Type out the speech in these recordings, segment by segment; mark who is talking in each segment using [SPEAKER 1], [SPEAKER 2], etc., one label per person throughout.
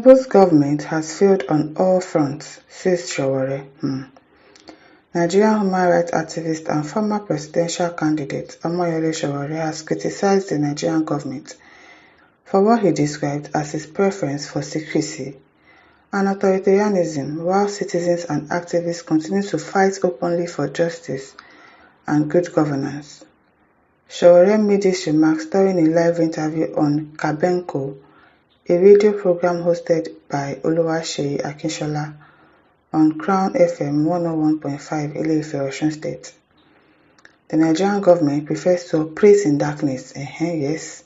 [SPEAKER 1] Tinubu's government has failed on all fronts, says Sowore. Nigerian human rights activist and former presidential candidate Omoyele Sowore has criticized the Nigerian government for what he described as his preference for secrecy and authoritarianism, while citizens and activists continue to fight openly for justice and good governance. Sowore made these remarks during a live interview on Kabenko, a radio program hosted by Oluwaseyi Akinshola on Crown FM 101.5 Ile-Ife, Osun State. The Nigerian government prefers to operate in darkness, yes,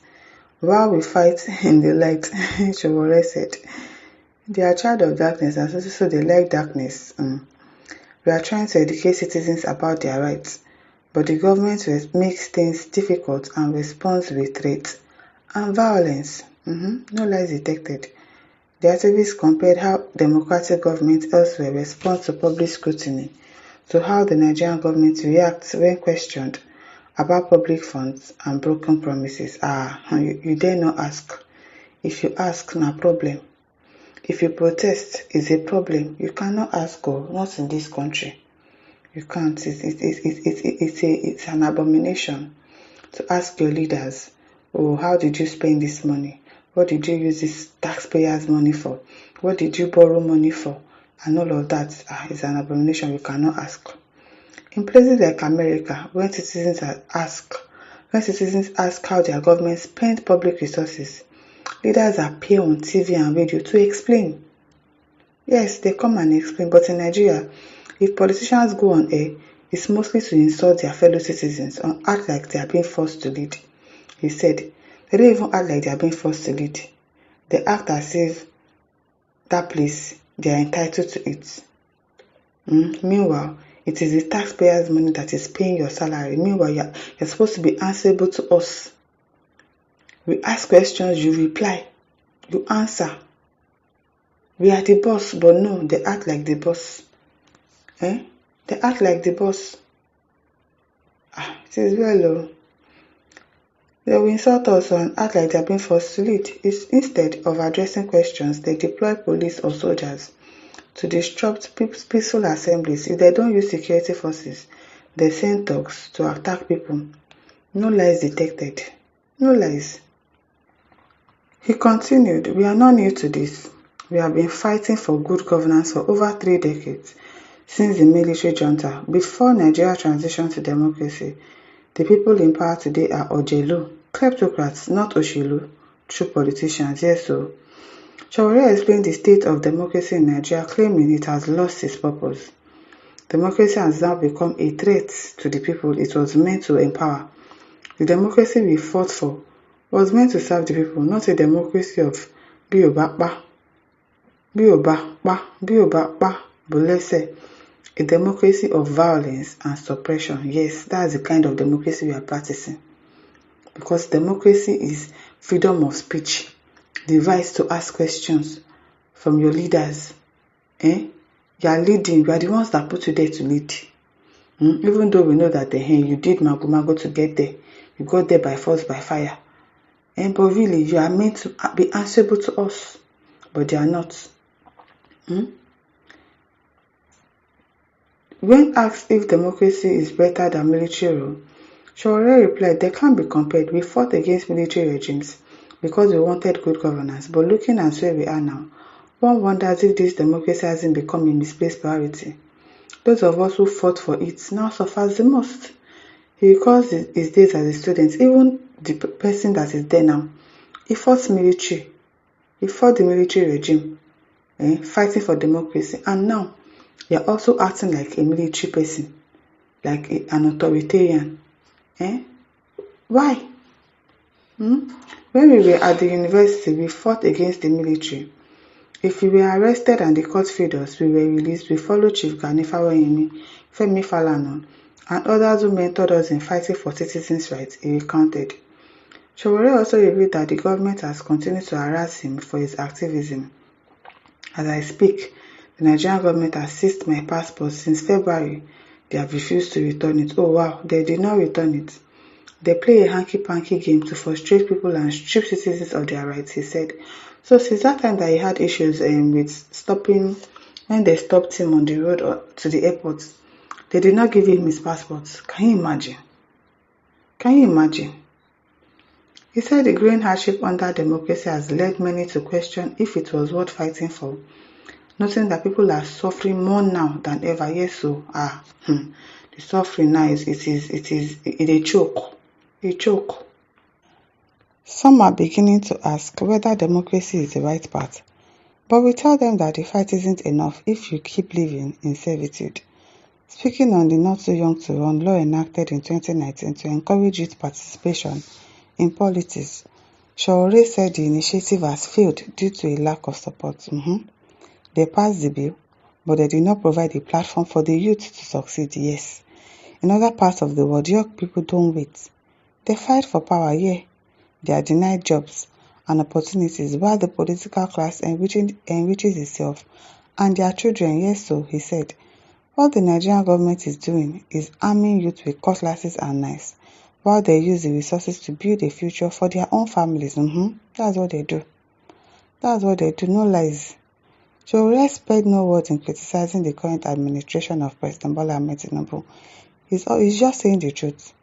[SPEAKER 1] while we fight in the light, Sowore said. They are child of darkness and so they like darkness. We are trying to educate citizens about their rights, but the government makes things difficult and responds with threats and violence. No lies detected. The activists compared how democratic governments elsewhere respond to public scrutiny to how the Nigerian government reacts when questioned about public funds and broken promises. You dare not ask. If you ask, no problem. If you protest, it's a problem. You cannot ask, not in this country. You can't. It's an abomination to ask your leaders, how did you spend this money? What did you use this taxpayers' money for? What did you borrow money for? And all of that is an abomination. You cannot ask. In places like America, when citizens ask how their government spent public resources, leaders appear on TV and radio to explain. Yes, they come and explain, but in Nigeria, if politicians go on air, it's mostly to insult their fellow citizens or act like they are being forced to lead. He said, they don't even act like they are being forced to lead. They act as if that place, they are entitled to it. Meanwhile, it is the taxpayers' money that is paying your salary. Meanwhile, you're supposed to be answerable to us. We ask questions, you reply, you answer. We are the boss, but no, they act like the boss. They act like the boss. It is well. They will insult us and act like they are being forced to lead. Instead of addressing questions, they deploy police or soldiers to disrupt peaceful assemblies. If they don't use security forces, they send thugs to attack people. No lies detected. No lies. He continued, we are not new to this. We have been fighting for good governance for over 3 decades, since the military junta. Before Nigeria transitioned to democracy, the people in power today are Ojelu, kleptocrats, not Oshilu, true politicians. Yes, so. Sowore explained the state of democracy in Nigeria, claiming it has lost its purpose. Democracy has now become a threat to the people it was meant to empower. The democracy we fought for was meant to serve the people, not a democracy of Biobapa, Bolese, a democracy of violence and suppression. Yes, that's the kind of democracy we are practicing. Because democracy is freedom of speech, the right to ask questions from your leaders. You are leading, you are the ones that put you there to lead. Even though we know that you did mago to get there, you got there by force, by fire. But really, you are meant to be answerable to us, but they are not. When asked if democracy is better than military rule, Sowore replied, they can't be compared. We fought against military regimes because we wanted good governance, but looking at where we are now, one wonders if this democracy hasn't become a misplaced priority. Those of us who fought for it now suffer the most. He recalls his days as a student. Even the person that is there now, he fought military. He fought the military regime, fighting for democracy. And now, you are also acting like a military person, like an authoritarian. Why? When we were at the university, we fought against the military. If we were arrested and the court freed us, we were released. We followed Chief Gani Femi Falana, and others who mentored us in fighting for citizens' rights, he recounted. Sowore also revealed that the government has continued to harass him for his activism. As I speak, the Nigerian government has seized my passport since February. They have refused to return it. Oh wow, they did not return it. They play a hanky-panky game to frustrate people and strip citizens of their rights, he said. So since that time that he had issues with stopping, when they stopped him on the road to the airport, they did not give him his passport. Can you imagine? Can you imagine? He said the growing hardship under democracy has led many to question if it was worth fighting for, noting that people are suffering more now than ever. Yes, so the suffering now is a choke. A choke. Some are beginning to ask whether democracy is the right path, but we tell them that the fight isn't enough if you keep living in servitude. Speaking on the Not Too Young to Run law enacted in 2019 to encourage youth participation in politics, Sowore said the initiative has failed due to a lack of support. They passed the bill, but they did not provide a platform for the youth to succeed. Yes. In other parts of the world, young people don't wait. They fight for power, yeah. They are denied jobs and opportunities while the political class enriches itself and their children. Yes, so he said. What the Nigerian government is doing is arming youth with cutlasses and knives, while they use the resources to build a future for their own families. That's what they do. That's what they do, no lies. Sowore spared no words in criticizing the current administration of President Bola Ahmed Tinubu. He's just saying the truth.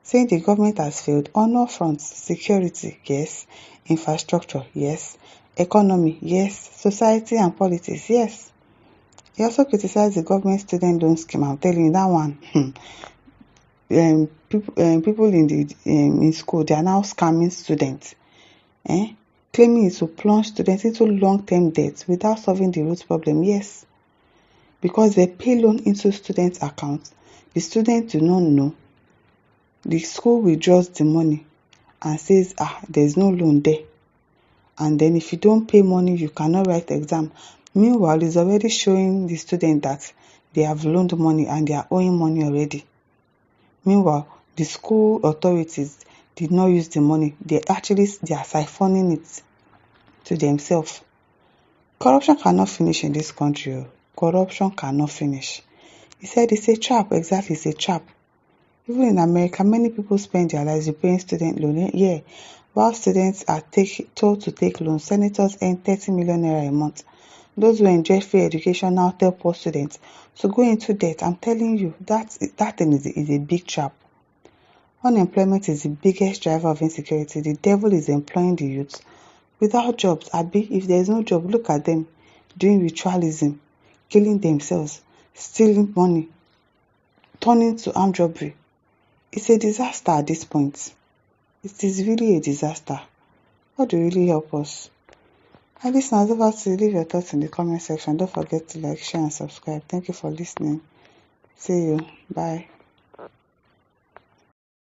[SPEAKER 1] Saying the government has failed on all fronts. Security, yes. Infrastructure, yes. Economy, yes. Society and politics, yes. He also criticized the government student loan scheme. I'm telling you that one. People in school, they are now scamming students, claiming it will plunge students into long-term debt without solving the root problem. Yes, because they pay loan into students' accounts. The students do not know. The school withdraws the money and says, there's no loan there. And then if you don't pay money, you cannot write the exam. Meanwhile, it's already showing the student that they have loaned money and they are owing money already. Meanwhile, the school authorities did not use the money. They are siphoning it to themselves. Corruption cannot finish in this country. Corruption cannot finish. He said it's a trap. Exactly, it's a trap. Even in America, many people spend their lives repaying student loan. Yeah, while students are told to take loans, senators earn 30 million naira a month. Those who enjoy free education now tell poor students to go into debt. I'm telling you, that thing is a big trap. Unemployment is the biggest driver of insecurity. The devil is employing the youth without jobs. If there is no job, look at them doing ritualism, killing themselves, stealing money, turning to armed robbery. It's a disaster at this point. It is really a disaster. God will really help us. And listeners, over to leave your thoughts in the comment section. Don't forget to like, share, and subscribe. Thank you for listening. See you. Bye.